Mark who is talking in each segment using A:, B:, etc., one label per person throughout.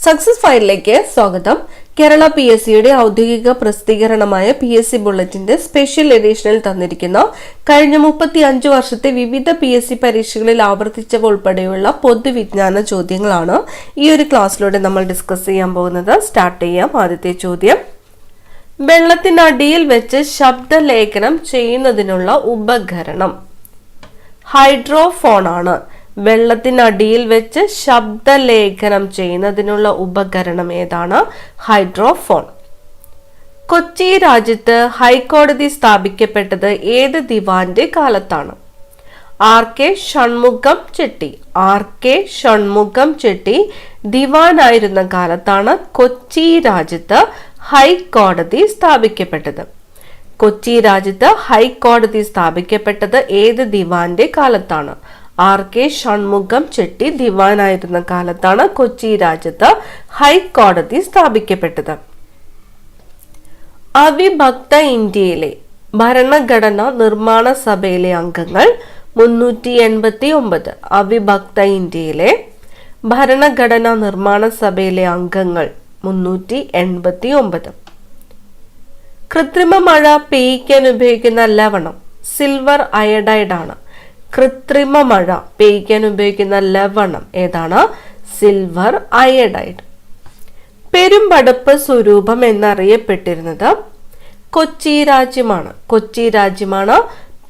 A: Success ഫയലിലേക്ക് സ്വാഗതം. കേരള PSCയുടെ ഔദ്യോഗിക പ്രസിദ്ധീകരണമായ PSC ബുള്ളറ്റിന്റെ സ്പെഷ്യൽ എഡിഷനിൽ തന്നിരിക്കുന്ന കഴിഞ്ഞ 35 വർഷത്തെ വിവിധ PSC പരീക്ഷകളിൽ ആവർത്തിച്ചവ ഉൾപ്പെടെയുള്ള പൊതുവിജ്ഞാന ചോദ്യങ്ങളാണ് ഈ ഒരു ക്ലാസ്സിലൂടെ നമ്മൾ ഡിസ്കസ് ചെയ്യാൻ പോകുന്നത്. സ്റ്റാർട്ട് ചെയ്യാം. ആദ്യത്തെ ചോദ്യം: വെള്ളത്തിനടിയിൽ വെച്ച് ശബ്ദലേഖനം ചെയ്യുന്നതിനുള്ള ഉപകരണം ഹൈഡ്രോഫോൺ ആണ്. വെള്ളത്തിനടിയിൽ വെച്ച് ശബ്ദലേഖനം ചെയ്യുന്നതിനുള്ള ഉപകരണം ഏതാണ്? ഹൈഡ്രോഫോൺ. കൊച്ചി രാജ്യത്ത് ഹൈക്കോടതി സ്ഥാപിക്കപ്പെട്ടത് ഏത് ദിവാന്റെ കാലത്താണ്? RK ഷൺമുഖം ചെട്ടി. RK ഷൺമുഖം ചെട്ടി ദിവാനായിരുന്ന കാലത്താണ് കൊച്ചി രാജ്യത്ത് ഹൈക്കോടതി സ്ഥാപിക്കപ്പെട്ടത്. കൊച്ചി രാജ്യത്ത് ഹൈക്കോടതി സ്ഥാപിക്കപ്പെട്ടത് ഏത് ദിവാന്റെ കാലത്താണ്? RK ഷൺമുഖം ചെട്ടി ദിവാനായിരുന്ന കാലത്താണ് കൊച്ചി രാജ്യത്ത് ഹൈക്കോടതി സ്ഥാപിക്കപ്പെട്ടത്. അവിഭക്ത ഇന്ത്യയിലെ ഭരണഘടനാ നിർമ്മാണ സഭയിലെ അംഗങ്ങൾ 389. അവിഭക്ത ഇന്ത്യയിലെ ഭരണഘടനാ നിർമ്മാണ സഭയിലെ അംഗങ്ങൾ 389. കൃത്രിമ മഴ പെയ്യ്ക്കാൻ ഉപയോഗിക്കുന്ന ലവണം സിൽവർ അയഡൈഡ് ആണ്. കൃത്രിമ മഴ പെയ്യ്ക്കാൻ ഉപയോഗിക്കുന്ന ലവണം ഏതാണ്? Silver iodide. പെരുമ്പടപ്പ് സ്വരൂപം എന്നറിയപ്പെട്ടിരുന്നത് കൊച്ചി രാജ്യമാണ്. കൊച്ചി രാജ്യമാണ്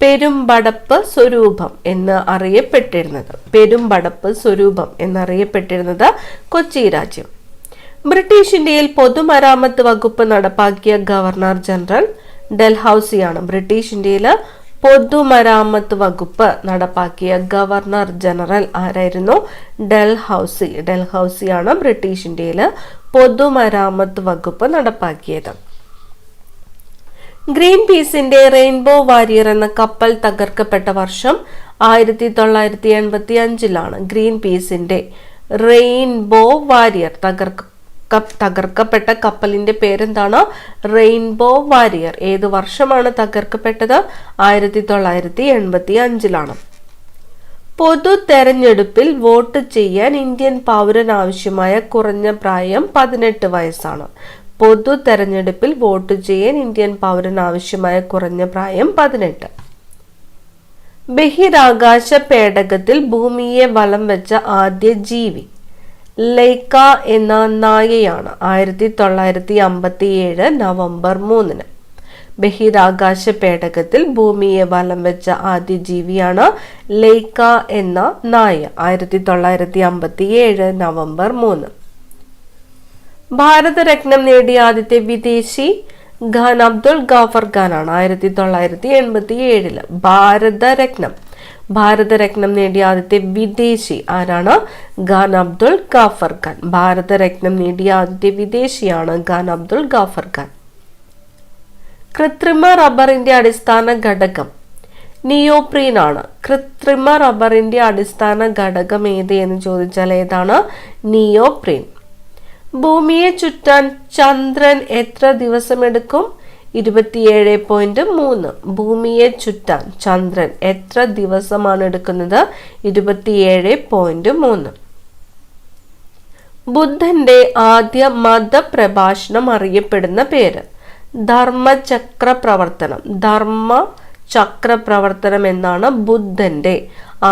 A: പെരുമ്പടപ്പ് സ്വരൂപം എന്ന് അറിയപ്പെട്ടിരുന്നത്. പെരുമ്പടപ്പ് സ്വരൂപം എന്നറിയപ്പെട്ടിരുന്നത് കൊച്ചി രാജ്യം. ബ്രിട്ടീഷ് ഇന്ത്യയിൽ പൊതുമരാമത്ത് വകുപ്പ് നടപ്പാക്കിയ ഗവർണർ ജനറൽ ഡൽഹൌസിയാണ്. ബ്രിട്ടീഷ് ഇന്ത്യയിൽ പൊതുമരാമത്ത് വകുപ്പ് നടപ്പാക്കിയ ഗവർണർ ജനറൽ ആരായിരുന്നു? ഡൽഹൌസി. ഡൽഹൌസിയാണ് ബ്രിട്ടീഷ് ഇന്ത്യയിൽ പൊതുമരാമത്ത് വകുപ്പ് നടപ്പാക്കിയത്. ഗ്രീൻ പീസിന്റെ റെയിൻബോ വാരിയർ എന്ന കപ്പൽ തകർക്കപ്പെട്ട വർഷം 1985. ഗ്രീൻ പീസിന്റെ റെയിൻബോ വാരിയർ തകർക്കപ്പെട്ട കപ്പലിന്റെ പേരെന്താണ്? റെയിൻബോ വാരിയർ. ഏത് വർഷമാണ് തകർക്കപ്പെട്ടത്? 1985. പൊതു തെരഞ്ഞെടുപ്പിൽ വോട്ട് ചെയ്യാൻ ഇന്ത്യൻ പൗരനാവശ്യമായ കുറഞ്ഞ പ്രായം 18 വയസ്സാണ്. പൊതു തെരഞ്ഞെടുപ്പിൽ വോട്ട് ചെയ്യാൻ ഇന്ത്യൻ പൗരനാവശ്യമായ കുറഞ്ഞ പ്രായം 18. ബഹിരാകാശ പേടകത്തിൽ ഭൂമിയെ വലം വെച്ച ആദ്യ ജീവി ലൈക്ക എന്ന നായയാണ്. 1957 നവംബർ 3. ബഹിരാകാശ പേടകത്തിൽ ഭൂമിയെ വലം വെച്ച ആദ്യ ജീവിയാണ് ലൈക്ക എന്ന നായ. 1957 നവംബർ 3. ഭാരതരത്നം നേടിയ ആദ്യത്തെ വിദേശി ഖാൻ അബ്ദുൾ ഗാഫർ ഖാൻ ആണ്. 1987. ഭാരതരത്നം നേടിയ ആദ്യത്തെ വിദേശി ആരാണ്? ഖാൻ അബ്ദുൾ ഗാഫർ ഖാൻ. ഭാരതരത്നം നേടിയ ആദ്യത്തെ വിദേശിയാണ് ഖാൻ അബ്ദുൾ ഗാഫർ ഖാൻ. കൃത്രിമ റബ്ബറിന്റെ അടിസ്ഥാന ഘടകം നിയോപ്രീൻ ആണ്. കൃത്രിമ റബ്ബറിന്റെ അടിസ്ഥാന ഘടകം ഏത് എന്ന് ചോദിച്ചാൽ ഏതാണ്? നിയോപ്രീൻ. ഭൂമിയെ ചുറ്റാൻ ചന്ദ്രൻ എത്ര ദിവസമെടുക്കും? 27.3. ഭൂമിയെ ചുറ്റാൻ ചന്ദ്രൻ എത്ര ദിവസമാണ് എടുക്കുന്നത്? 27.3. ബുദ്ധന്റെ ആദ്യ മതപ്രഭാഷണം അറിയപ്പെടുന്ന പേര്? ധർമ്മചക്ര പ്രവർത്തനം. ധർമ്മചക്ര പ്രവർത്തനം എന്നാണ് ബുദ്ധന്റെ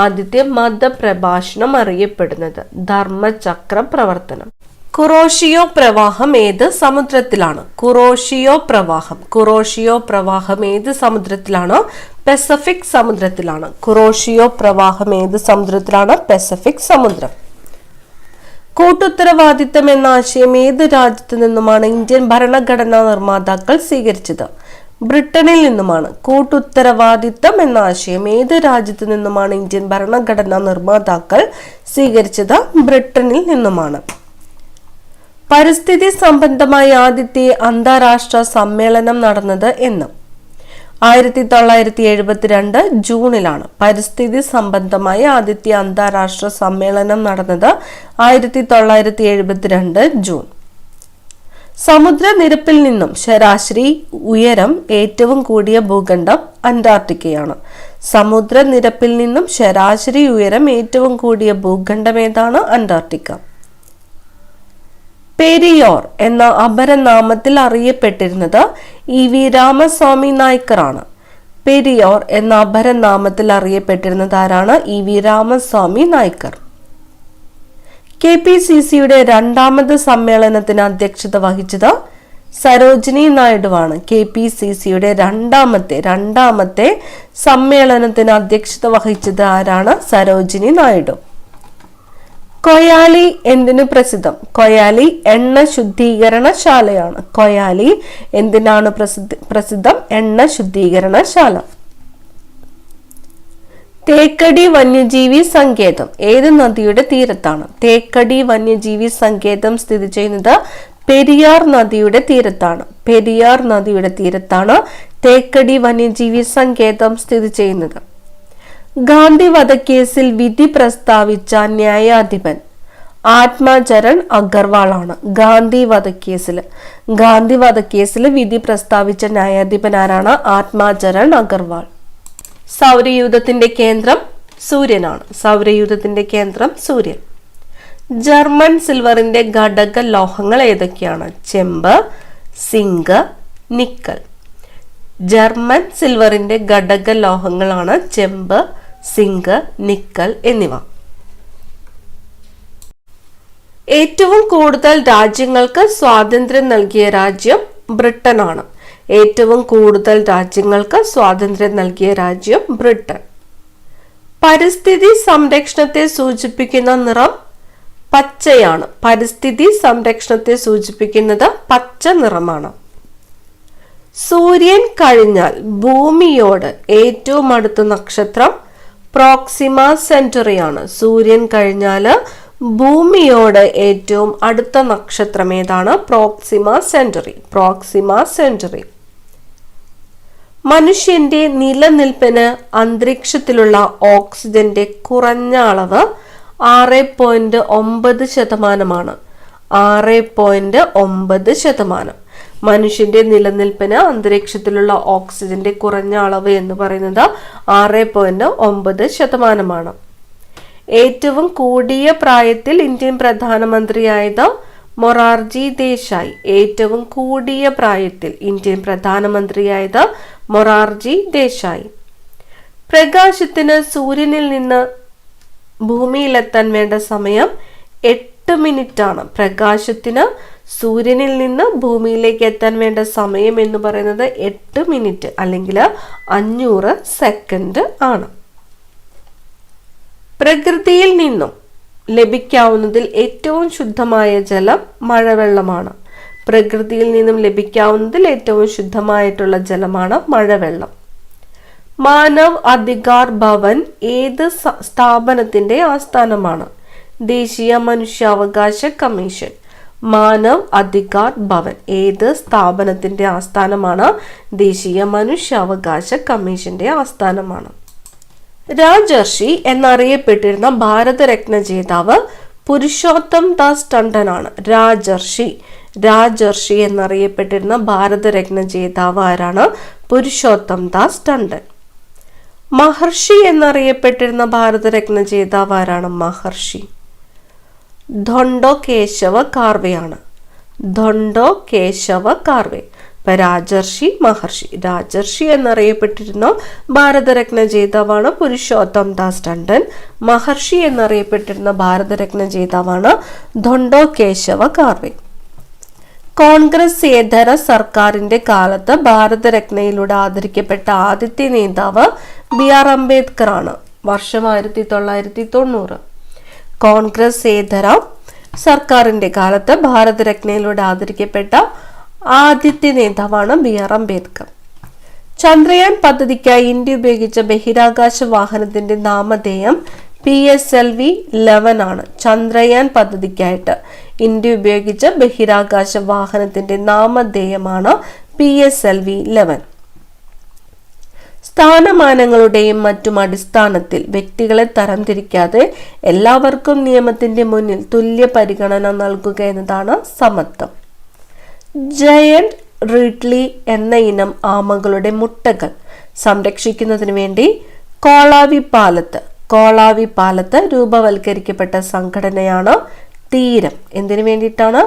A: ആദ്യത്തെ മതപ്രഭാഷണം അറിയപ്പെടുന്നത്. ധർമ്മചക്ര പ്രവർത്തനം. കുറോഷിയോ പ്രവാഹം ഏത് സമുദ്രത്തിലാണ്? കുറോഷിയോ പ്രവാഹം ഏത് സമുദ്രത്തിലാണ്? പസഫിക് സമുദ്രത്തിലാണ്. കുറോഷിയോ പ്രവാഹം ഏത് സമുദ്രത്തിലാണ്? പസഫിക് സമുദ്രം. കൂട്ടുത്തരവാദിത്തം എന്ന ആശയം ഏത് രാജ്യത്തു നിന്നുമാണ് ഇന്ത്യൻ ഭരണഘടനാ നിർമ്മാതാക്കൾ സ്വീകരിച്ചത്? ബ്രിട്ടനിൽ നിന്നുമാണ്. കൂട്ടുത്തരവാദിത്തം എന്ന ആശയം ഏത് രാജ്യത്തു നിന്നുമാണ് ഇന്ത്യൻ ഭരണഘടനാ നിർമ്മാതാക്കൾ സ്വീകരിച്ചത്? ബ്രിട്ടനിൽ നിന്നുമാണ്. പരിസ്ഥിതി സംബന്ധമായ ആദ്യത്തെ അന്താരാഷ്ട്ര സമ്മേളനം നടന്നത് എന്ന്? 1972 ജൂണിലാണ്. പരിസ്ഥിതി സംബന്ധമായ ആദ്യത്തെ അന്താരാഷ്ട്ര സമ്മേളനം നടന്നത് 1972 ജൂൺ. സമുദ്രനിരപ്പിൽ നിന്നും ശരാശരി ഉയരം ഏറ്റവും കൂടിയ ഭൂഖണ്ഡം അന്റാർട്ടിക്കയാണ്. സമുദ്രനിരപ്പിൽ നിന്നും ശരാശരി ഉയരം ഏറ്റവും കൂടിയ ഭൂഖണ്ഡം ഏതാണ്? അന്റാർട്ടിക്ക. പെരിയോർ എന്ന അപരനാമത്തിൽ അറിയപ്പെട്ടിരുന്നത് EV രാമസ്വാമി നായ്ക്കറാണ്. പെരിയോർ എന്ന അപരനാമത്തിൽ അറിയപ്പെട്ടിരുന്നത് ആരാണ്? EV രാമസ്വാമി നായ്ക്കർ. KPCCയുടെ രണ്ടാമത് സമ്മേളനത്തിന് അധ്യക്ഷത വഹിച്ചത് സരോജിനി നായിഡുവാണ്. KPCCയുടെ രണ്ടാമത്തെ സമ്മേളനത്തിന് അധ്യക്ഷത വഹിച്ചത് ആരാണ്? സരോജിനി നായിഡു. കൊയാലി എന്തിനു പ്രസിദ്ധം? കൊയാലി എണ്ണ ശുദ്ധീകരണശാലയാണ്. കൊയാലി എന്തിനാണ് പ്രസിദ്ധം? എണ്ണ ശുദ്ധീകരണശാല. തേക്കടി വന്യജീവി സങ്കേതം ഏത് നദിയുടെ തീരത്താണ്? തേക്കടി വന്യജീവി സങ്കേതം സ്ഥിതി ചെയ്യുന്നത് പെരിയാർ നദിയുടെ തീരത്താണ്. പെരിയാർ നദിയുടെ തീരത്താണ് തേക്കടി വന്യജീവി സങ്കേതം സ്ഥിതി ചെയ്യുന്നത്. ഗാന്ധി വധക്കേസിൽ വിധി പ്രസ്താവിച്ച ന്യായാധിപൻ ആത്മചരൺ അഗർവാൾ ആണ്. ഗാന്ധി വധക്കേസിൽ വിധി പ്രസ്താവിച്ച ന്യായാധിപൻ ആരാണ്? ആത്മചരൺ അഗർവാൾ. സൗരയൂഥത്തിന്റെ കേന്ദ്രം സൂര്യനാണ്. സൗരയൂഥത്തിന്റെ കേന്ദ്രം സൂര്യൻ. ജർമ്മൻ സിൽവറിന്റെ ഘടക ലോഹങ്ങൾ ഏതൊക്കെയാണ്? ചെമ്പ്, സിങ്ക്, നിക്കൽ. ജർമ്മൻ സിൽവറിന്റെ ഘടക ലോഹങ്ങളാണ് ചെമ്പ്, സിങ്ക്, നിക്കൽ എന്നിവ. ഏറ്റവും കൂടുതൽ രാജ്യങ്ങൾക്ക് സ്വാതന്ത്ര്യം നൽകിയ രാജ്യം ബ്രിട്ടനാണ്. ഏറ്റവും കൂടുതൽ രാജ്യങ്ങൾക്ക് സ്വാതന്ത്ര്യം നൽകിയ രാജ്യം ബ്രിട്ടൻ. പരിസ്ഥിതി സംരക്ഷണത്തെ സൂചിപ്പിക്കുന്ന നിറം പച്ചയാണ്. പരിസ്ഥിതി സംരക്ഷണത്തെ സൂചിപ്പിക്കുന്നത് പച്ച നിറമാണ്. സൂര്യൻ കഴിഞ്ഞാൽ ഭൂമിയോട് ഏറ്റവും അടുത്ത നക്ഷത്രം പ്രോക്സിമ സെന്ററിയാണ്. സൂര്യൻ കഴിഞ്ഞാൽ ഭൂമിയോട് ഏറ്റവും അടുത്ത നക്ഷത്രം ഏതാണ്? പ്രോക്സിമ സെന്ററി. മനുഷ്യന്റെ നിലനിൽപ്പിന് അന്തരീക്ഷത്തിലുള്ള ഓക്സിജന്റെ കുറഞ്ഞ അളവ് 6.9%. 6.9%. മനുഷ്യന്റെ നിലനിൽപ്പിന് അന്തരീക്ഷത്തിലുള്ള ഓക്സിജന്റെ കുറഞ്ഞ അളവ് എന്ന് പറയുന്നത് 6.9%. ഏറ്റവും കൂടിയ പ്രായത്തിൽ ഇന്ത്യൻ പ്രധാനമന്ത്രിയായത് മൊറാർജി ദേശായി. ഏറ്റവും കൂടിയ പ്രായത്തിൽ ഇന്ത്യൻ പ്രധാനമന്ത്രിയായത് മൊറാർജി ദേശായി. പ്രകാശത്തിന് സൂര്യനിൽ നിന്ന് ഭൂമിയിലെത്താൻ വേണ്ട സമയം 8 മിനിറ്റ് ആണ്. പ്രകാശത്തിന് സൂര്യനിൽ നിന്ന് ഭൂമിയിലേക്ക് എത്താൻ വേണ്ട സമയം എന്ന് പറയുന്നത് 8 മിനിറ്റ് അല്ലെങ്കിൽ 500 സെക്കൻഡ് ആണ്. പ്രകൃതിയിൽ നിന്നും ലഭിക്കാവുന്നതിൽ ഏറ്റവും ശുദ്ധമായ ജലം മഴവെള്ളമാണ്. പ്രകൃതിയിൽ നിന്നും ലഭിക്കാവുന്നതിൽ ഏറ്റവും ശുദ്ധമായിട്ടുള്ള ജലമാണ് മഴവെള്ളം. മാനവ് അധികാർ ഭവൻ ഏത് സ്ഥാപനത്തിന്റെ ആസ്ഥാനമാണ്? ദേശീയ മനുഷ്യാവകാശ കമ്മീഷൻ. മാനവ് അധികാർ ഭവൻ ഏത് സ്ഥാപനത്തിന്റെ ആസ്ഥാനമാണ്? ദേശീയ മനുഷ്യാവകാശ കമ്മീഷന്റെ ആസ്ഥാനമാണ്. രാജർഷി എന്നറിയപ്പെട്ടിരുന്ന ഭാരതരത്ന ജേതാവ് പുരുഷോത്തം ദാസ് ടണ്ടനാണ്. രാജർഷി എന്നറിയപ്പെട്ടിരുന്ന ഭാരതരത്ന ജേതാവ് ആരാണ്? പുരുഷോത്തം ദാസ് ടണ്ടൻ. മഹർഷി എന്നറിയപ്പെട്ടിരുന്ന ഭാരതരത്ന ജേതാവ് ആരാണ്? മഹർഷി ധോണ്ടോ കേശവ കാർവെയാണ്. ധോണ്ടോ കേശവ കാർവെ. ഇപ്പൊ രാജർഷി, മഹർഷി. രാജർഷി എന്നറിയപ്പെട്ടിരുന്ന ഭാരതരത്ന ജേതാവാണ് പുരുഷോത്തം ദാസ് ടണ്ടൻ. മഹർഷി എന്നറിയപ്പെട്ടിരുന്ന ഭാരതരത്ന ജേതാവാണ് ധോണ്ടോ കേശവ കാർവെ. കോൺഗ്രസ് ഏതര സർക്കാരിന്റെ കാലത്ത് ഭാരതരത്നയിലൂടെ ആദരിക്കപ്പെട്ട ആദ്യത്തെ നേതാവ് BR അംബേദ്കർ ആണ്. വർഷം 1990. കോൺഗ്രസ് ഏതര സർക്കാരിന്റെ കാലത്ത് ഭാരതരത്നയിലൂടെ ആദരിക്കപ്പെട്ട ആദ്യത്തെ നേതാവാണ് BR അംബേദ്കർ. ചന്ദ്രയാൻ പദ്ധതിക്കായി ഇന്ത്യ ഉപയോഗിച്ച ബഹിരാകാശ വാഹനത്തിന്റെ നാമധേയം PSLV-11 ആണ്. ചന്ദ്രയാൻ പദ്ധതിക്കായിട്ട് ഇന്ത്യ ഉപയോഗിച്ച ബഹിരാകാശ വാഹനത്തിന്റെ നാമധേയമാണ് PSLV-11. സ്ഥാനമാനങ്ങളുടെയും മറ്റും അടിസ്ഥാനത്തിൽ വ്യക്തികളെ തരംതിരിക്കാതെ എല്ലാവർക്കും നിയമത്തിന്റെ മുന്നിൽ തുല്യ പരിഗണന നൽകുക എന്നതാണ് സമത്വം. ജയന്റ് റീഡ്ലി എന്ന ഇനം ആമകളുടെ മുട്ടകൾ സംരക്ഷിക്കുന്നതിന് വേണ്ടി കോളാവി പാലത്ത് രൂപവൽക്കരിക്കപ്പെട്ട സംഘടനയാണ് തീരം. എന്തിനു വേണ്ടിയിട്ടാണ്?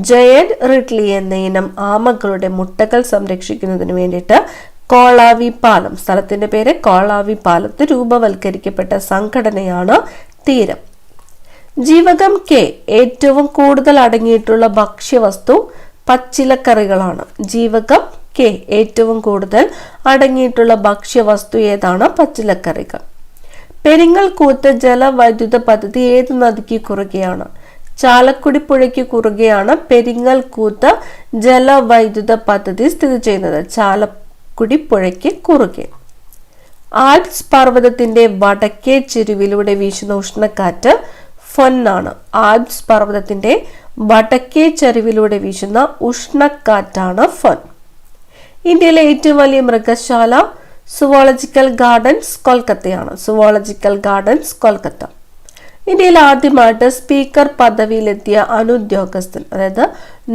A: ജയന്റ് റിഡ്ലി എന്ന ഇനം ആമകളുടെ മുട്ടകൾ സംരക്ഷിക്കുന്നതിന് വേണ്ടിയിട്ട് കോളാവി പാലം, സ്ഥലത്തിന്റെ പേര് കോളാവി പാലത്ത് രൂപവൽക്കരിക്കപ്പെട്ട സംഘടനയാണ് തീരം. ജീവകം കെ ഏറ്റവും കൂടുതൽ അടങ്ങിയിട്ടുള്ള ഭക്ഷ്യവസ്തു പച്ചിലക്കറികളാണ്. ജീവകം കെ ഏറ്റവും കൂടുതൽ അടങ്ങിയിട്ടുള്ള ഭക്ഷ്യവസ്തു ഏതാണ്? പച്ചിലക്കറികൾ. പെരിങ്ങൽ കൂത്ത് ജലവൈദ്യുത പദ്ധതി ഏത് നദിക്ക് കുറുകെയാണ്? ചാലക്കുടി പുഴയ്ക്ക് കുറുകെയാണ് പെരിങ്ങൽ കൂത്ത് ജലവൈദ്യുത പദ്ധതി സ്ഥിതി ചെയ്യുന്നത്. ചാലക്കുടി പുഴയ്ക്ക് കുറുകെ. ആൽപ്സ് പർവ്വതത്തിന്റെ വടക്കേ ചെരുവിലൂടെ വീശുന്ന ഉഷ്ണക്കാറ്റ് ഫൊന്നാണ്. ആൽപ്സ് പർവ്വതത്തിന്റെ വടക്കേ ചെരുവിലൂടെ വീശുന്ന ഉഷ്ണക്കാറ്റാണ് ഫൊൻ. ഇന്ത്യയിലെ ഏറ്റവും വലിയ മൃഗശാല സുവോളജിക്കൽ ഗാർഡൻസ് കൊൽക്കത്തയാണ്. Zoological gardens Kolkata. ഇന്ത്യയിൽ ആദ്യമായിട്ട് സ്പീക്കർ പദവിയിലെത്തിയ അനുദ്യോഗസ്ഥൻ, അതായത്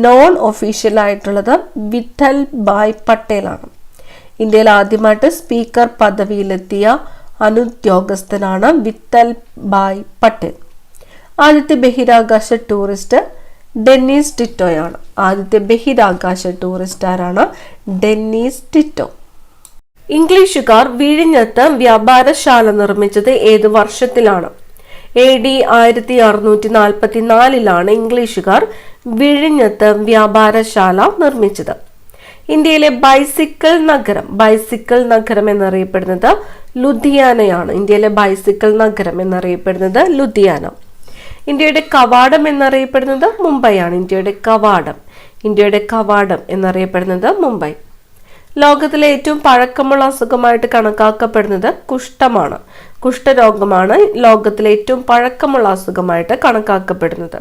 A: നോൺ ഒഫീഷ്യൽ ആയിട്ടുള്ളത് വിഠൽ ഭായ് പട്ടേലാണ്. ഇന്ത്യയിൽ ആദ്യമായിട്ട് സ്പീക്കർ പദവിയിലെത്തിയ അനുദ്യോഗസ്ഥനാണ് വിഠൽ ഭായ് പട്ടേൽ. ആദ്യത്തെ ബഹിരാകാശ ടൂറിസ്റ്റ് ഡെന്നീസ് ടിറ്റോയാണ്. ആദ്യത്തെ ബഹിരാകാശ ടൂറിസ്റ്റ് ആരാണ്? ഡെന്നീസ് ടിറ്റോ. ഇംഗ്ലീഷുകാർ വിഴിഞ്ഞത്ത് വ്യാപാരശാല നിർമ്മിച്ചത് ഏത് വർഷത്തിലാണ്? AD 1644 ഇംഗ്ലീഷുകാർ വിഴിഞ്ഞത്ത് വ്യാപാരശാല നിർമ്മിച്ചത്. ഇന്ത്യയിലെ ബൈസിക്കിൾ നഗരം എന്നറിയപ്പെടുന്നത് ലുധിയാനയാണ്. ഇന്ത്യയിലെ ബൈസിക്കിൾ നഗരം എന്നറിയപ്പെടുന്നത് ലുധിയാന. ഇന്ത്യയുടെ കവാടം എന്നറിയപ്പെടുന്നത് മുംബൈയാണ്. ഇന്ത്യയുടെ കവാടം എന്നറിയപ്പെടുന്നത് മുംബൈ. ലോകത്തിലെ ഏറ്റവും പഴക്കമുള്ള അസുഖമായിട്ട് കണക്കാക്കപ്പെടുന്നത് കുഷ്ഠമാണ്. കുഷ്ഠരോഗമാണ് ലോകത്തിലെ ഏറ്റവും പഴക്കമുള്ള അസുഖമായിട്ട് കണക്കാക്കപ്പെടുന്നത്.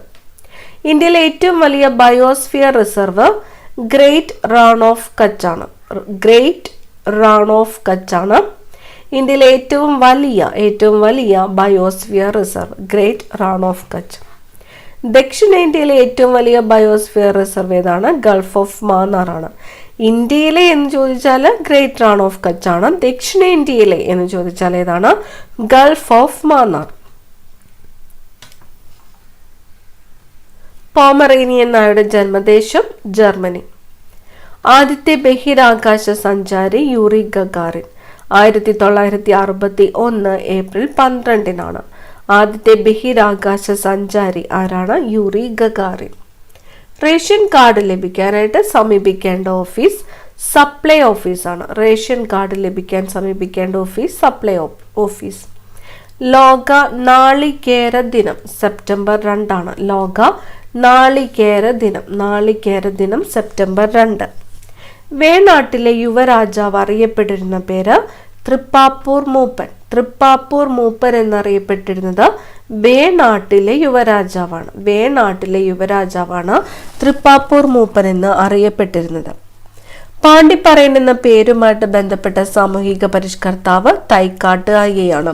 A: ഇന്ത്യയിലെ ഏറ്റവും വലിയ biosphere reserve great Rann of Kutch ആണ്. ഇന്ത്യയിലെ ഏറ്റവും വലിയ biosphere reserve great Rann of Kutch. ദക്ഷിണേന്ത്യയിലെ ഏറ്റവും വലിയ ബയോസ്ഫിയർ റിസർവ് ഏതാണ്? ഗൾഫ് ഓഫ് മാന്നാർ ആണ്. ഇന്ത്യയിലെ എന്ന് ചോദിച്ചാൽ ഗ്രേറ്റ് റാൺ ഓഫ് കച്ച് ആണ്. ദക്ഷിണേന്ത്യയിലെ എന്ന് ചോദിച്ചാൽ ഏതാണ്? Gulf of Mannar. പോമറേനിയൻ നായയുടെ ജന്മദേശം ജർമ്മനി. ആദ്യത്തെ ബഹിരാകാശ സഞ്ചാരി യൂറി ഗഗാറിൻ 1961 ഏപ്രിൽ 12 ആദ്യത്തെ ബഹിരാകാശ സഞ്ചാരി ആരാണ്? Yuri Gagarin. റേഷൻ കാർഡ് ലഭിക്കാനായിട്ട് സമീപിക്കേണ്ട ഓഫീസ് സപ്ലൈ ഓഫീസാണ്. റേഷൻ കാർഡ് ലഭിക്കാൻ സമീപിക്കേണ്ട ഓഫീസ് സപ്ലൈ ഓഫീസ്. ലോക നാളികേര ദിനം സെപ്റ്റംബർ 2. ലോക നാളികേര ദിനം സെപ്റ്റംബർ 2. വേണാട്ടിലെ യുവരാജാവ് അറിയപ്പെട്ടിരുന്ന പേര് തൃപ്പാപ്പൂർ മൂപ്പൻ എന്നറിയപ്പെട്ടിരുന്നത് വേണാട്ടിലെ യുവരാജാവാണ് തൃപ്പാപ്പൂർ മൂപ്പൻ എന്ന് അറിയപ്പെട്ടിരുന്നത്. പാണ്ടിപ്പറയൻ എന്ന പേരുമായിട്ട് ബന്ധപ്പെട്ട സാമൂഹിക പരിഷ്കർത്താവ് തൈക്കാട്ട് അയ്യയാണ്.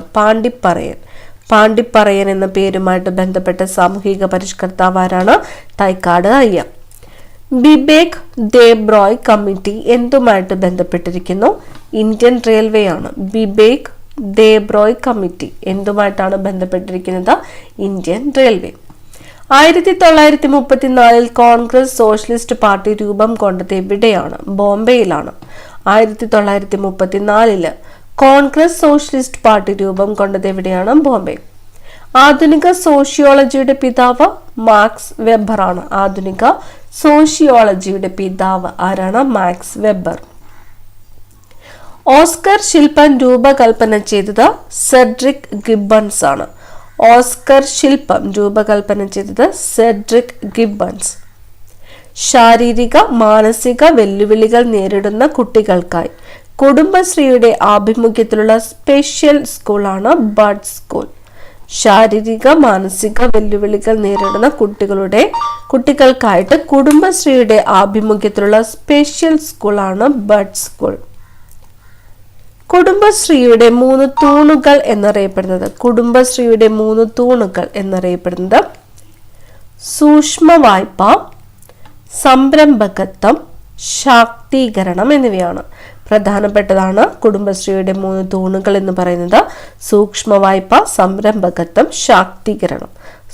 A: പാണ്ടിപ്പറയൻ എന്ന പേരുമായിട്ട് ബന്ധപ്പെട്ട സാമൂഹിക പരിഷ്കർത്താവ് ആരാണ്? തൈക്കാട് അയ്യ. ബിബേക് ദേബ്രോയ് കമ്മിറ്റി എന്തുമായിട്ട് ബന്ധപ്പെട്ടിരിക്കുന്നു? ഇന്ത്യൻ റെയിൽവേ ആണ്. ബിബേക് ദേബ്രോയ് കമ്മിറ്റി എന്തുമായിട്ടാണ് ബന്ധപ്പെട്ടിരിക്കുന്നത്? Indian railway. 1934 Congress socialist party രൂപം കൊണ്ടത് എവിടെയാണ്? ബോംബെയിലാണ്. 1934 കോൺഗ്രസ് സോഷ്യലിസ്റ്റ് പാർട്ടി രൂപം കൊണ്ടത് എവിടെയാണ്? ബോംബെ. ആധുനിക സോഷ്യോളജിയുടെ പിതാവ് മാക്സ് വെബർ ആണ്. ആധുനിക സോഷ്യോളജിയുടെ പിതാവ് ആരാണ്? Max weber. ഓസ്കർ ശില്പം രൂപകൽപ്പന ചെയ്തത് സെഡ്രിക് ഗിബ്ബൺസ് ആണ്. ഓസ്കർ ശില്പം രൂപകൽപ്പന ചെയ്തത് സെഡ്രിക് ഗിബ്ബൺസ്. ശാരീരിക മാനസിക വെല്ലുവിളികൾ നേരിടുന്ന കുട്ടികൾക്കായി കുടുംബശ്രീയുടെ ആഭിമുഖ്യത്തിലുള്ള സ്പെഷ്യൽ സ്കൂളാണ് ബഡ് സ്കൂൾ. ശാരീരിക മാനസിക വെല്ലുവിളികൾ നേരിടുന്ന കുട്ടികൾക്കായിട്ട് കുടുംബശ്രീയുടെ ആഭിമുഖ്യത്തിലുള്ള സ്പെഷ്യൽ സ്കൂളാണ് ബഡ് സ്കൂൾ. കുടുംബശ്രീയുടെ 3 തൂണുകൾ എന്നറിയപ്പെടുന്നത് സൂക്ഷ്മ വായ്പ, സംരംഭകത്വം, ശാക്തീകരണം എന്നിവയാണ്. പ്രധാനപ്പെട്ടതാണ്. കുടുംബശ്രീയുടെ 3 തൂണുകൾ എന്ന് പറയുന്നത് സൂക്ഷ്മ വായ്പ, സംരംഭകത്വം, ശാക്തീകരണം.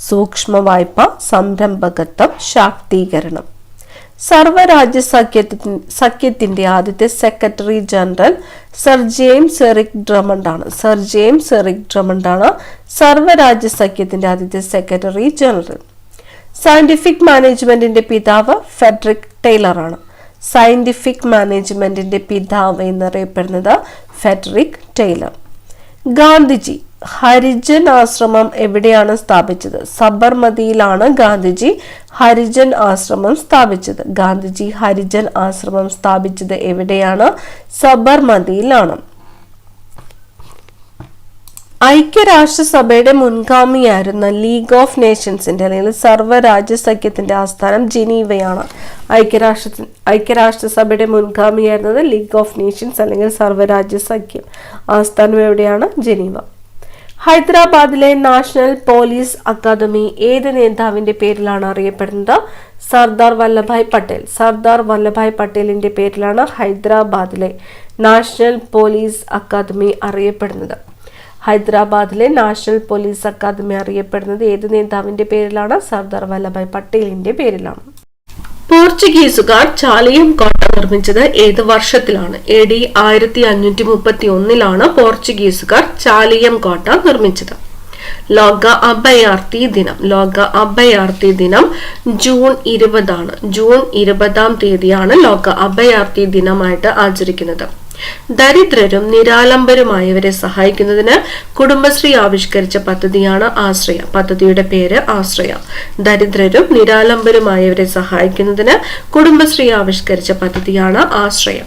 A: സൂക്ഷ്മ വായ്പ, സംരംഭകത്വം, ശാക്തീകരണം. സർവ്വരാജ്യ സഖ്യത്തിന്റെ ആദ്യത്തെ secretary general sir James Eric Drummond ആണ്. സർ ജെയിംസ് എറിക് ഡ്രമണ്ട് ആണ് സർവ്വരാജ്യ സഖ്യത്തിന്റെ ആദ്യത്തെ സെക്രട്ടറി ജനറൽ. സയന്റിഫിക് മാനേജ്മെന്റിന്റെ പിതാവ് ഫെഡറിക് ടൈലർ ആണ്. സയന്റിഫിക് മാനേജ്മെന്റിന്റെ പിതാവ് എന്നറിയപ്പെടുന്നത് ഫെഡറിക് ടൈലർ. ഗാന്ധിജി ഹരിജൻ ആശ്രമം എവിടെയാണ് സ്ഥാപിച്ചത്? സബർമതിയിലാണ് ഗാന്ധിജി ഹരിജൻ ആശ്രമം സ്ഥാപിച്ചത്. ഗാന്ധിജി ഹരിജൻ ആശ്രമം സ്ഥാപിച്ചത് എവിടെയാണ്? സബർമതിയിലാണ്. ഐക്യരാഷ്ട്രസഭയുടെ മുൻഗാമിയായിരുന്ന ലീഗ് ഓഫ് നേഷൻസിന്റെ അല്ലെങ്കിൽ സർവ്വരാജ്യ സഖ്യത്തിന്റെ ആസ്ഥാനം ജനീവയാണ്. ഐക്യരാഷ്ട്രസഭയുടെ മുൻഗാമിയായിരുന്നത് ലീഗ് ഓഫ് നേഷൻസ് അല്ലെങ്കിൽ സർവ്വരാജ്യ സഖ്യം. ആസ്ഥാനം എവിടെയാണ്? ജനീവ. ഹൈദരാബാദിലെ നാഷണൽ പോലീസ് അക്കാദമി ഏത് നേതാവിന്റെ പേരിലാണ് അറിയപ്പെടുന്നത്? സർദാർ വല്ലഭായ് പട്ടേൽ. സർദാർ വല്ലഭായ് പട്ടേലിന്റെ പേരിലാണ് ഹൈദരാബാദിലെ നാഷണൽ പോലീസ് അക്കാദമി അറിയപ്പെടുന്നത്. ഹൈദരാബാദിലെ നാഷണൽ പോലീസ് അക്കാദമി അറിയപ്പെടുന്നത് ഏത് നേതാവിന്റെ പേരിലാണ്? സർദാർ വല്ലഭായ് പട്ടേലിന്റെ പേരിലാണ്. പോർച്ചുഗീസുകാർ ചാലിയം കോട്ട നിർമ്മിച്ചത് ഏത് വർഷത്തിലാണ്? AD 1531 പോർച്ചുഗീസുകാർ ചാലിയം കോട്ട നിർമ്മിച്ചത്. ലോക അഭയാർത്ഥി ദിനം. ലോക അഭയാർത്ഥി ദിനം ജൂൺ 20 ജൂൺ 20 ലോക അഭയാർത്ഥി ദിനമായിട്ട് ആചരിക്കുന്നത്. ദരിദ്രരും നിരാലംബരുമായവരെ സഹായിക്കുന്നതിന് കുടുംബശ്രീ ആവിഷ്കരിച്ച പദ്ധതിയാണ് ആശ്രയ. പദ്ധതിയുടെ പേര് ആശ്രയ. ദരിദ്രരും നിരാലംബരുമായവരെ സഹായിക്കുന്നതിന് കുടുംബശ്രീ ആവിഷ്കരിച്ച പദ്ധതിയാണ് ആശ്രയ.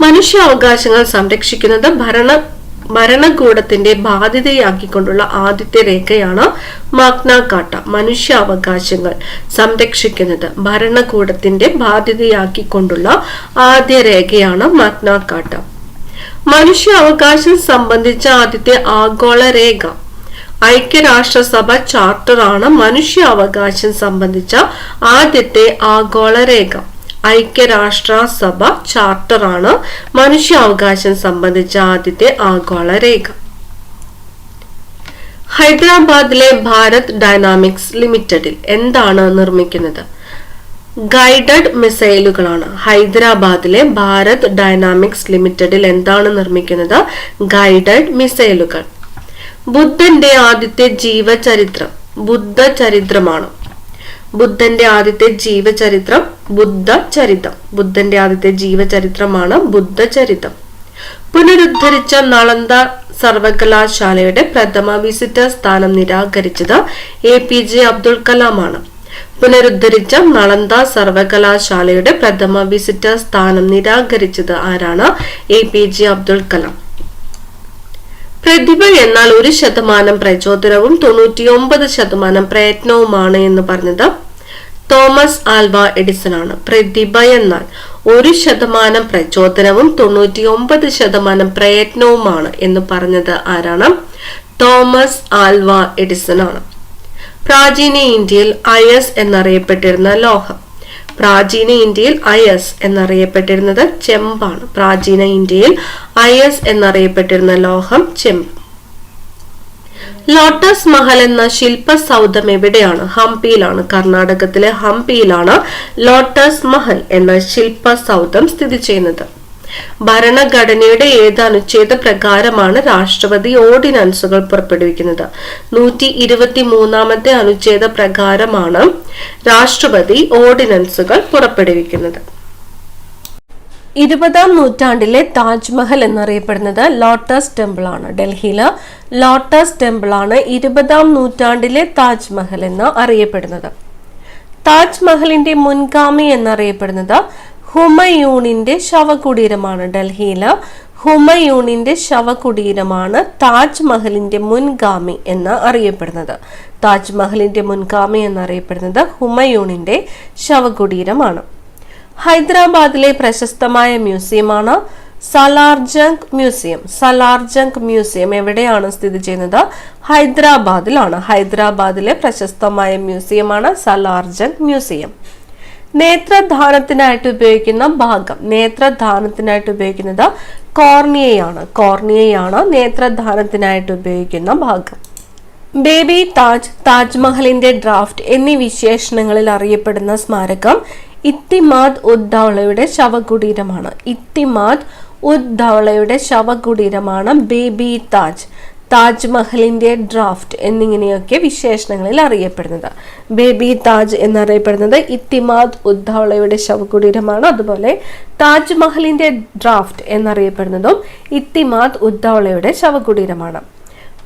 A: മനുഷ്യാവകാശങ്ങൾ സംരക്ഷിക്കുന്നത് ഭരണകൂടത്തിന്റെ ബാധ്യതയാക്കിക്കൊണ്ടുള്ള ആദ്യത്തെ രേഖയാണ് മാഗ്ന കാർട്ട. മനുഷ്യാവകാശങ്ങൾ സംരക്ഷിക്കുന്നത് ഭരണകൂടത്തിന്റെ ബാധ്യതയാക്കിക്കൊണ്ടുള്ള ആദ്യ രേഖയാണ് മാഗ്ന കാർട്ട. മനുഷ്യാവകാശം സംബന്ധിച്ച ആദ്യത്തെ ആഗോള രേഖ ഐക്യരാഷ്ട്രസഭ ചാർട്ടറാണ്. മനുഷ്യാവകാശം സംബന്ധിച്ച ആദ്യത്തെ ആഗോള രേഖ ഐക്യരാഷ്ട്രസഭ ചാർട്ടറാണ്. മനുഷ്യാവകാശം സംബന്ധിച്ച ആദ്യത്തെ ആഗോള രേഖ. ഹൈദരാബാദിലെ ഭാരത് ഡൈനാമിക്സ് ലിമിറ്റഡിൽ എന്താണ് നിർമ്മിക്കുന്നത്? ഗൈഡഡ് മിസൈലുകളാണ്. ഹൈദരാബാദിലെ ഭാരത് ഡൈനാമിക്സ് ലിമിറ്റഡിൽ എന്താണ് നിർമ്മിക്കുന്നത്? ഗൈഡഡ് മിസൈലുകൾ. ബുദ്ധന്റെ ആദ്യത്തെ ജീവചരിത്രം ബുദ്ധചരിത്രമാണ്. ബുദ്ധന്റെ ആദ്യത്തെ ജീവചരിത്രം ബുദ്ധചരിതം. ബുദ്ധന്റെ ആദ്യത്തെ ജീവചരിത്രമാണ് ബുദ്ധചരിതം. പുനരുദ്ധരിച്ച നളന്ദ സർവകലാശാലയുടെ പ്രഥമ വിസിറ്റർ സ്ഥാനം നിരാകരിച്ചത് APJ അബ്ദുൽ കലാം ആണ്. പുനരുദ്ധരിച്ച നളന്ദ സർവകലാശാലയുടെ പ്രഥമ വിസിറ്റർ സ്ഥാനം നിരാകരിച്ചത് ആരാണ്? APJ അബ്ദുൽ കലാം. പ്രതിഭ എന്നാൽ 1% പ്രചോദനവും 99% പ്രയത്നവുമാണ് എന്ന് പറഞ്ഞത് തോമസ് ആൽവ എഡിസൺ ആണ്. പ്രതിഭ എന്നാൽ 1% പ്രചോദനവും 99% പ്രയത്നവുമാണ് എന്ന് പറഞ്ഞത് ആരാണ്? തോമസ് ആൽവ എഡിസൺ ആണ്. പ്രാചീന ഇന്ത്യയിൽ അയസ് എന്നറിയപ്പെട്ടിരുന്ന ലോഹം. പ്രാചീന ഇന്ത്യയിൽ അയസ് എന്നറിയപ്പെട്ടിരുന്നത് ചെമ്പാണ്. പ്രാചീന ഇന്ത്യയിൽ അയസ് എന്നറിയപ്പെട്ടിരുന്ന ലോഹം ചെമ്പ്. ലോട്ടസ് മഹൽ എന്ന ശില്പസൗധം എവിടെയാണ്? ഹംപിയിലാണ്. കർണാടകത്തിലെ ഹംപിയിലാണ് ലോട്ടസ് മഹൽ എന്ന ശില്പസൗധം സ്ഥിതി ചെയ്യുന്നത്. ഭരണഘടനയുടെ ഏത് അനുച്ഛേദ പ്രകാരമാണ് രാഷ്ട്രപതി ഓർഡിനൻസുകൾ പുറപ്പെടുവിക്കുന്നത്? 123 അനുച്ഛേദ പ്രകാരമാണ് രാഷ്ട്രപതി ഓർഡിനൻസുകൾ പുറപ്പെടുവിക്കുന്നത്. 20-ാം നൂറ്റാണ്ടിലെ താജ്മഹൽ എന്നറിയപ്പെടുന്നത് ലോട്ടസ് ടെമ്പിൾ ആണ്. ഡൽഹിയിലെ ലോട്ടസ് ടെമ്പിൾ ആണ് 20-ാം നൂറ്റാണ്ടിലെ താജ്മഹൽ എന്ന് അറിയപ്പെടുന്നത്. താജ്മഹലിന്റെ മുൻഗാമി എന്നറിയപ്പെടുന്നത് ഹുമയൂണിന്റെ ശവകുടീരമാണ്. ഡൽഹിയിലെ ഹുമയൂണിന്റെ ശവകുടീരമാണ് താജ്മഹലിന്റെ മുൻഗാമി എന്ന് അറിയപ്പെടുന്നത്. താജ്മഹലിന്റെ മുൻഗാമി എന്നറിയപ്പെടുന്നത് ഹുമയൂണിന്റെ ശവകുടീരമാണ്. ഹൈദരാബാദിലെ പ്രശസ്തമായ മ്യൂസിയമാണ് സലാർജംഗ് മ്യൂസിയം. സലാർജംഗ് മ്യൂസിയം എവിടെയാണ് സ്ഥിതി ചെയ്യുന്നത്? ഹൈദരാബാദിലാണ്. ഹൈദരാബാദിലെ പ്രശസ്തമായ മ്യൂസിയമാണ് സലാർജംഗ് മ്യൂസിയം. നേത്രദാനത്തിനായിട്ട് ഉപയോഗിക്കുന്ന ഭാഗം, നേത്രദാനത്തിനായിട്ട് ഉപയോഗിക്കുന്നത് കോർണിയയാണ് നേത്രദാനത്തിനായിട്ട് ഉപയോഗിക്കുന്ന ഭാഗം. ബേബി താജ്, താജ്മഹലിന്റെ ഡ്രാഫ്റ്റ് എന്നീ വിശേഷണങ്ങളിൽ അറിയപ്പെടുന്ന സ്മാരകം ഇത്തിമാദ് ഉദ് ദൗളയുടെ ശവകുടീരമാണ്. ഇത്തിമാദ് ഉദ് ദൗളയുടെ ശവകുടീരമാണ് ബേബി താജ്, താജ്മഹലിന്റെ ഡ്രാഫ്റ്റ് എന്നിങ്ങനെയൊക്കെ വിശേഷണങ്ങളിൽ അറിയപ്പെടുന്നത്. ബേബി താജ് എന്നറിയപ്പെടുന്നത് ഇത്തിമാദ് ഉദ് ദൗളയുടെ ശവകുടീരമാണ്. അതുപോലെ താജ്മഹലിന്റെ ഡ്രാഫ്റ്റ് എന്നറിയപ്പെടുന്നതും ഇത്തിമാദ് ഉദ് ദൗളയുടെ ശവകുടീരമാണ്.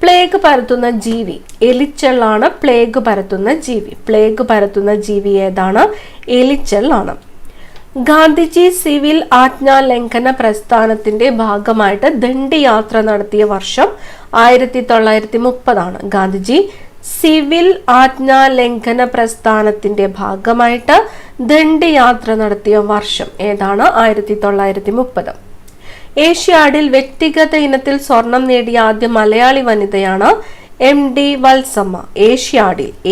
A: പ്ലേഗ് പരത്തുന്ന ജീവി, എലിച്ചെള്ളാണ് പ്ലേഗ് പരത്തുന്ന ജീവി. പ്ലേഗ് പരത്തുന്ന ജീവി ഏതാണ്? എലിച്ചെള്ളാണ്. ഗാന്ധിജി സിവിൽ ആജ്ഞാലംഘന പ്രസ്ഥാനത്തിന്റെ ഭാഗമായിട്ട് ദണ്ഡിയാത്ര നടത്തിയ വർഷം 1930 ഗാന്ധിജി സിവിൽ ആജ്ഞാലംഘന പ്രസ്ഥാനത്തിന്റെ ഭാഗമായിട്ട് ദണ്ഡിയാത്ര നടത്തിയ വർഷം ഏതാണ്? 1930. ഏഷ്യാഡിൽ വ്യക്തിഗത ഇനത്തിൽ സ്വർണം നേടിയ ആദ്യ മലയാളി വനിതയാണ് MD വത്സമ്മ.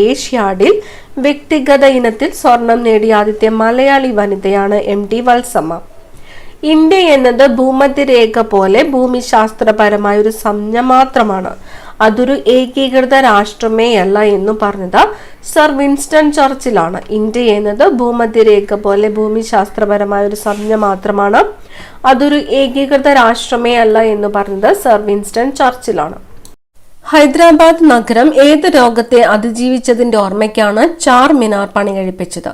A: ഏഷ്യാഡിൽ വ്യക്തിഗത ഇനത്തിൽ സ്വർണം നേടിയ ആദ്യത്തെ മലയാളി വനിതയാണ് MD വത്സമ്മ. ഇന്ത്യ എന്നത് ഭൂമധ്യരേഖ പോലെ ഭൂമിശാസ്ത്രപരമായ ഒരു സംജ്ഞ മാത്രമാണ്, അതൊരു ഏകീകൃത രാഷ്ട്രമേ അല്ല എന്ന് പറഞ്ഞത് സർ വിൻസ്റ്റൺ ചർച്ചിലാണ്. ഇന്ത്യ എന്നത് ഭൂമധ്യരേഖ പോലെ ഭൂമിശാസ്ത്രപരമായ ഒരു സംജ്ഞ മാത്രമാണ്, അതൊരു ഏകീകൃത രാഷ്ട്രമേ അല്ല എന്ന് പറഞ്ഞത് സർ വിൻസ്റ്റൺ ചർച്ചിലാണ്. ഹൈദരാബാദ് നഗരം ഏത് രോഗത്തെ അതിജീവിച്ചതിന്റെ ഓർമ്മയ്ക്കാണ് ചാർമിനാർ പണി കഴിപ്പിച്ചത്?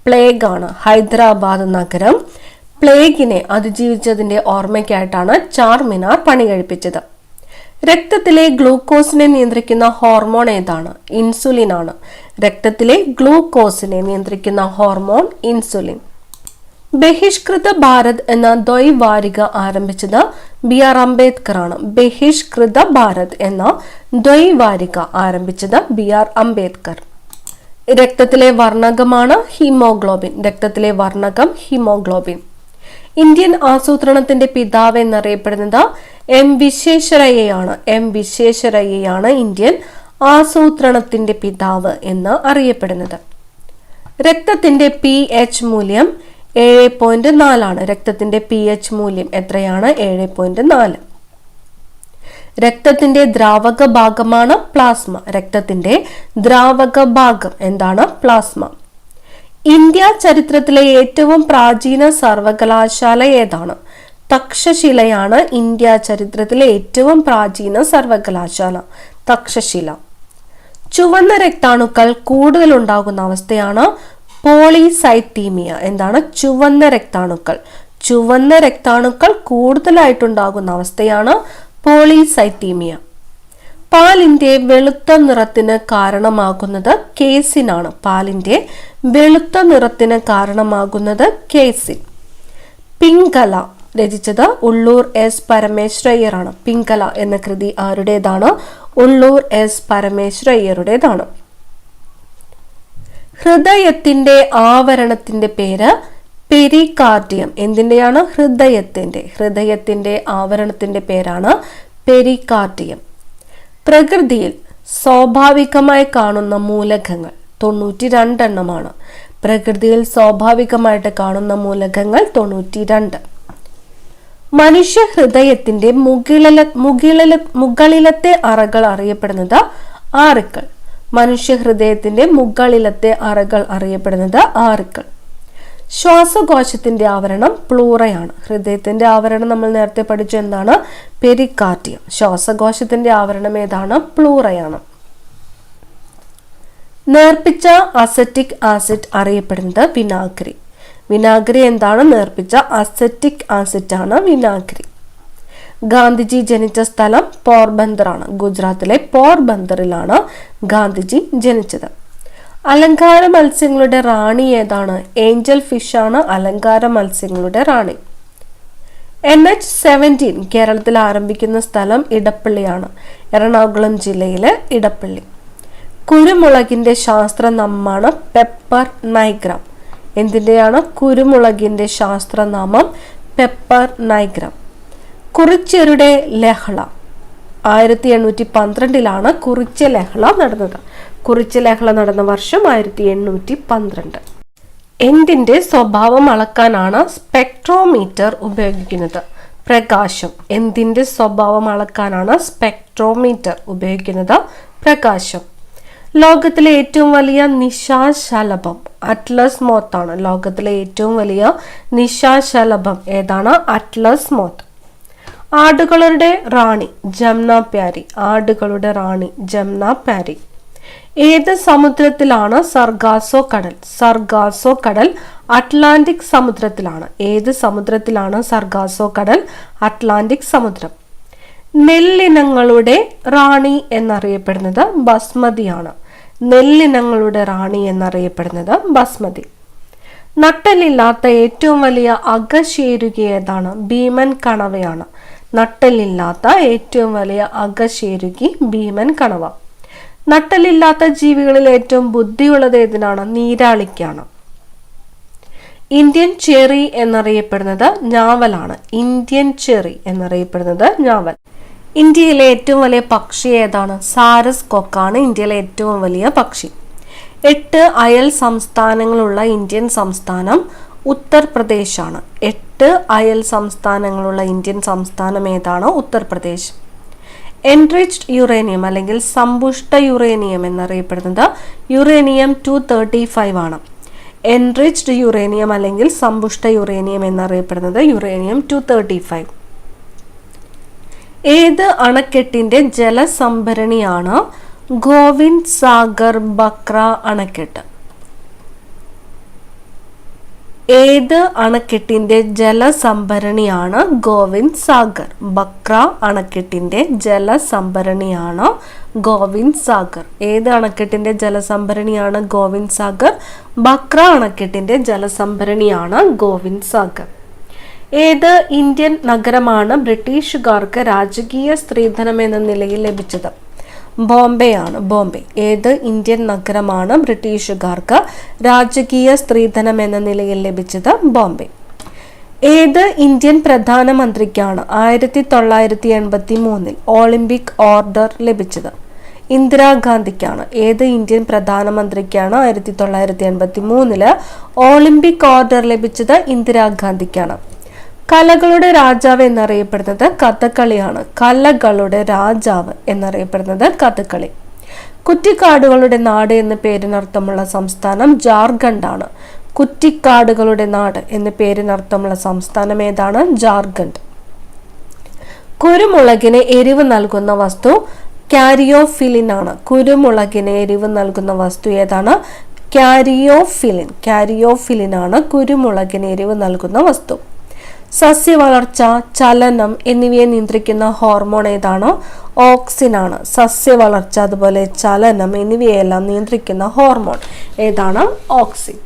A: പ്ലേഗ് ആണ്. ഹൈദരാബാദ് നഗരം പ്ലേഗിനെ അതിജീവിച്ചതിന്റെ ഓർമ്മയ്ക്കായിട്ടാണ് ചാർമിനാർ പണി കഴിപ്പിച്ചത്. രക്തത്തിലെ ഗ്ലൂക്കോസിനെ നിയന്ത്രിക്കുന്ന ഹോർമോൺ ഏതാണ്? ഇൻസുലിൻ ആണ്. രക്തത്തിലെ ഗ്ലൂക്കോസിനെ നിയന്ത്രിക്കുന്ന ഹോർമോൺ ഇൻസുലിൻ. ബഹിഷ്കൃത ഭാരത് എന്ന ദ്വൈവാരിക ആരംഭിച്ചത് BR അംബേദ്കർ ആണ്. ബഹിഷ്കൃത ഭാരത് എന്ന ദ്വൈവാരിക ആരംഭിച്ചത് BR അംബേദ്കർ. രക്തത്തിലെ വർണ്ണകമാണ് ഹീമോഗ്ലോബിൻ. രക്തത്തിലെ വർണ്ണകം ഹീമോഗ്ലോബിൻ. ഇന്ത്യൻ ആസൂത്രണത്തിന്റെ പിതാവ് എന്നറിയപ്പെടുന്നത് M വിശ്വേശ്വരയ്യയാണ്. M വിശ്വേശ്വരയ്യയാണ് ഇന്ത്യൻ ആസൂത്രണത്തിന്റെ പിതാവ് എന്ന് അറിയപ്പെടുന്നത്. രക്തത്തിന്റെ pH മൂല്യം 7.4 ആണ്. രക്തത്തിന്റെ pH മൂല്യം എത്രയാണ്? 7.4. രക്തത്തിന്റെ ദ്രാവക ഭാഗമാണ് പ്ലാസ്മ. രക്തത്തിന്റെ ദ്രാവക ഭാഗം എന്താണ്? പ്ലാസ്മ. ഇന്ത്യ ചരിത്രത്തിലെ ഏറ്റവും പ്രാചീന സർവകലാശാല ഏതാണ്? തക്ഷശിലയാണ് ഇന്ത്യ ചരിത്രത്തിലെ ഏറ്റവും പ്രാചീന സർവകലാശാല, തക്ഷശില. ചുവന്ന രക്താണുക്കൾ കൂടുതൽ ഉണ്ടാകുന്ന അവസ്ഥയാണ് പോളിസൈത്തീമിയ. എന്താണ്? ചുവന്ന രക്താണുക്കൾ കൂടുതലായിട്ടുണ്ടാകുന്ന അവസ്ഥയാണ് പോളിസൈത്തീമിയ. പാലിന്റെ വെളുത്ത നിറത്തിന് കാരണമാകുന്നത് കേസിനാണ്. പാലിന്റെ വെളുത്ത നിറത്തിന് കാരണമാകുന്നത് കേസിൻ. പിംഗല രചിച്ചത് ഉള്ളൂർ S പരമേശ്വരയ്യറാണ്. പിംഗല എന്ന കൃതി ആരുടേതാണ്? ഉള്ളൂർ S പരമേശ്വരയ്യരുടേതാണ്. ഹൃദയത്തിന്റെ ആവരണത്തിന്റെ പേര് പെരികാർഡിയം. എന്തിന്റെയാണ്? ഹൃദയത്തിന്റെ ആവരണത്തിന്റെ പേരാണ് പെരികാർഡിയം. പ്രകൃതിയിൽ സ്വാഭാവികമായി കാണുന്ന മൂലകങ്ങൾ 92 എണ്ണമാണ്. പ്രകൃതിയിൽ സ്വാഭാവികമായിട്ട് കാണുന്ന മൂലകങ്ങൾ 92. മനുഷ്യ ഹൃദയത്തിന്റെ മുകളിലത്തെ അറകൾ അറിയപ്പെടുന്നത് ആറിക്കൾ. മനുഷ്യ ഹൃദയത്തിന്റെ മുകളിലത്തെ അറകൾ അറിയപ്പെടുന്നത് ആറിക്കൾ. ശ്വാസകോശത്തിന്റെ ആവരണം പ്ലൂറയാണ്. ഹൃദയത്തിന്റെ ആവരണം നമ്മൾ നേരത്തെ പഠിച്ചു എന്താണ്? പെരികാർഡിയം. ശ്വാസകോശത്തിന്റെ ആവരണം ഏതാണ്? പ്ലൂറയാണ്. നേർപ്പിച്ച അസറ്റിക് ആസിഡ് അറിയപ്പെടുന്നത് വിനാഗിരി. വിനാഗിരി എന്താണ്? നേർപ്പിച്ച അസറ്റിക് ആസിഡ് ആണ് വിനാഗിരി. ഗാന്ധിജി ജനിച്ച സ്ഥലം പോർബന്ദർ ആണ്. ഗുജറാത്തിലെ പോർബന്ദറിലാണ് ഗാന്ധിജി ജനിച്ചത്. അലങ്കാര മത്സ്യങ്ങളുടെ റാണി ഏതാണ്? ഏഞ്ചൽ ഫിഷ് ആണ് അലങ്കാര മത്സ്യങ്ങളുടെ റാണി. NH-17 കേരളത്തിൽ ആരംഭിക്കുന്ന സ്ഥലം ഇടപ്പള്ളിയാണ്. എറണാകുളം ജില്ലയിലെ ഇടപ്പള്ളി. കുരുമുളകിന്റെ ശാസ്ത്രനാമമാണ് പെപ്പർ നൈഗ്രം. എന്തിന്റെയാണ്? കുരുമുളകിന്റെ ശാസ്ത്രനാമം പെപ്പർ നൈഗ്രം. കുറിച്യരുടെ ലഹള 1812 കുറിച്യ ലഹള നടന്നത്. കുറിച്യ ലഹള നടന്ന വർഷം 1812. എന്തിന്റെ സ്വഭാവം അളക്കാനാണ് സ്പെക്ട്രോമീറ്റർ ഉപയോഗിക്കുന്നത്? പ്രകാശം. എന്തിന്റെ സ്വഭാവം അളക്കാനാണ് സ്പെക്ട്രോമീറ്റർ ഉപയോഗിക്കുന്നത്? പ്രകാശം. ലോകത്തിലെ ഏറ്റവും വലിയ നിശാശലഭം അറ്റ്ലസ് മോത്ത് ആണ്. ലോകത്തിലെ ഏറ്റവും വലിയ നിശാശലഭം ഏതാണ്? Atlas moth. ആടുകളുടെ റാണി ജമുന പ്യാരി. ആടുകളുടെ റാണി ജമുന പ്യാരി. ഏത് സമുദ്രത്തിലാണ് സർഗാസോ കടൽ? സർഗാസോ കടൽ അറ്റ്ലാന്റിക് സമുദ്രത്തിലാണ്. ഏത് സമുദ്രത്തിലാണ് സർഗാസോ കടൽ? അറ്റ്ലാന്റിക് സമുദ്രം. നെല്ലിനങ്ങളുടെ റാണി എന്നറിയപ്പെടുന്നത് ബസ്മതിയാണ്. നെല്ലിനങ്ങളുടെ റാണി എന്നറിയപ്പെടുന്നത് ബസ്മതി. നട്ടലില്ലാത്ത ഏറ്റവും വലിയ അകശേരുകി ഏതാണ്? ഭീമൻ കണവയാണ്. നട്ടലില്ലാത്ത ഏറ്റവും വലിയ അകശേരുകി ഭീമൻ കണവ. നട്ടലില്ലാത്ത ജീവികളിൽ ഏറ്റവും ബുദ്ധിയുള്ളത് ഏതിനാണ്? നീരാളിക്കാണ്. ഇന്ത്യൻ ചെറി എന്നറിയപ്പെടുന്നത് ഞാവലാണ്. ഇന്ത്യൻ ചെറി എന്നറിയപ്പെടുന്നത് ഞാവൽ. ഇന്ത്യയിലെ ഏറ്റവും വലിയ പക്ഷി ഏതാണ്? സാരസ് കൊക്കാണ് ഇന്ത്യയിലെ ഏറ്റവും വലിയ പക്ഷി. 8 അയൽ സംസ്ഥാനങ്ങളുള്ള ഇന്ത്യൻ സംസ്ഥാനം ഉത്തർപ്രദേശാണ്. 8 അയൽ സംസ്ഥാനങ്ങളുള്ള ഇന്ത്യൻ സംസ്ഥാനം ഏതാണ്? ഉത്തർപ്രദേശ്. എൻറിച്ച്ഡ് യുറേനിയം അല്ലെങ്കിൽ സമ്പുഷ്ട യുറേനിയം എന്നറിയപ്പെടുന്നത് യുറേനിയം 235 ആണ്. എൻറിച്ച്ഡ് യുറേനിയം അല്ലെങ്കിൽ സമ്പുഷ്ട യുറേനിയം എന്നറിയപ്പെടുന്നത് യുറേനിയം 235. ഏത് അണക്കെട്ടിന്റെ ജലസംഭരണിയാണ് ഗോവിന്ദ് സാഗർ ബക്ര അണക്കെട്ട്? ഏത് അണക്കെട്ടിന്റെ ജലസംഭരണിയാണ് ഗോവിന്ദ് സാഗർ? ബക്ര അണക്കെട്ടിന്റെ ജലസംഭരണിയാണ് ഗോവിന്ദ് സാഗർ. ഏത് അണക്കെട്ടിന്റെ ജലസംഭരണിയാണ് ഗോവിന്ദ് സാഗർ? ബക്ര അണക്കെട്ടിന്റെ ജലസംഭരണിയാണ് ഗോവിന്ദ് സാഗർ. ഏത് ഇന്ത്യൻ നഗരമാണ് ബ്രിട്ടീഷുകാർക്ക് രാജകീയ സ്ത്രീധനം എന്ന നിലയിൽ ലഭിച്ചത്? ബോംബെ ആണ്. ബോംബെ. ഏത് ഇന്ത്യൻ നഗരമാണ് ബ്രിട്ടീഷുകാർക്ക് രാജകീയ സ്ത്രീധനം എന്ന നിലയിൽ ലഭിച്ചത്? ബോംബെ. ഏത് ഇന്ത്യൻ പ്രധാനമന്ത്രിക്കാണ് 1983 ഒളിമ്പിക് ഓർഡർ ലഭിച്ചത്? ഇന്ദിരാഗാന്ധിക്കാണ്. ഏത് ഇന്ത്യൻ പ്രധാനമന്ത്രിക്കാണ് 1983 ഒളിമ്പിക് ഓർഡർ ലഭിച്ചത്? ഇന്ദിരാഗാന്ധിക്കാണ്. കലകളുടെ രാജാവ് എന്നറിയപ്പെടുന്നത് കഥകളിയാണ്. കലകളുടെ രാജാവ് എന്നറിയപ്പെടുന്നത് കഥകളി. കുറ്റിക്കാടുകളുടെ നാട് എന്ന പേരിനർത്ഥമുള്ള സംസ്ഥാനം ജാർഖണ്ഡ് ആണ്. കുറ്റിക്കാടുകളുടെ നാട് എന്ന പേരിനർത്ഥമുള്ള സംസ്ഥാനം ഏതാണ്? ജാർഖണ്ഡ്. കുരുമുളകിന് എരിവ് നൽകുന്ന വസ്തു കാരിയോഫിലിൻ ആണ്. കുരുമുളകിന് എരിവ് നൽകുന്ന വസ്തു ഏതാണ്? കാരിയോഫിലിൻ. കാരിയോഫിലിൻ ആണ് കുരുമുളകിന് എരിവ് നൽകുന്ന വസ്തു. സസ്യവളർച്ച, ചലനം എന്നിവയെ നിയന്ത്രിക്കുന്ന ഹോർമോൺ ഏതാണ്? ഓക്സിൻ ആണ്. സസ്യവളർച്ച അതുപോലെ ചലനം എന്നിവയെല്ലാം നിയന്ത്രിക്കുന്ന ഹോർമോൺ ഏതാണ്? ഓക്സിൻ.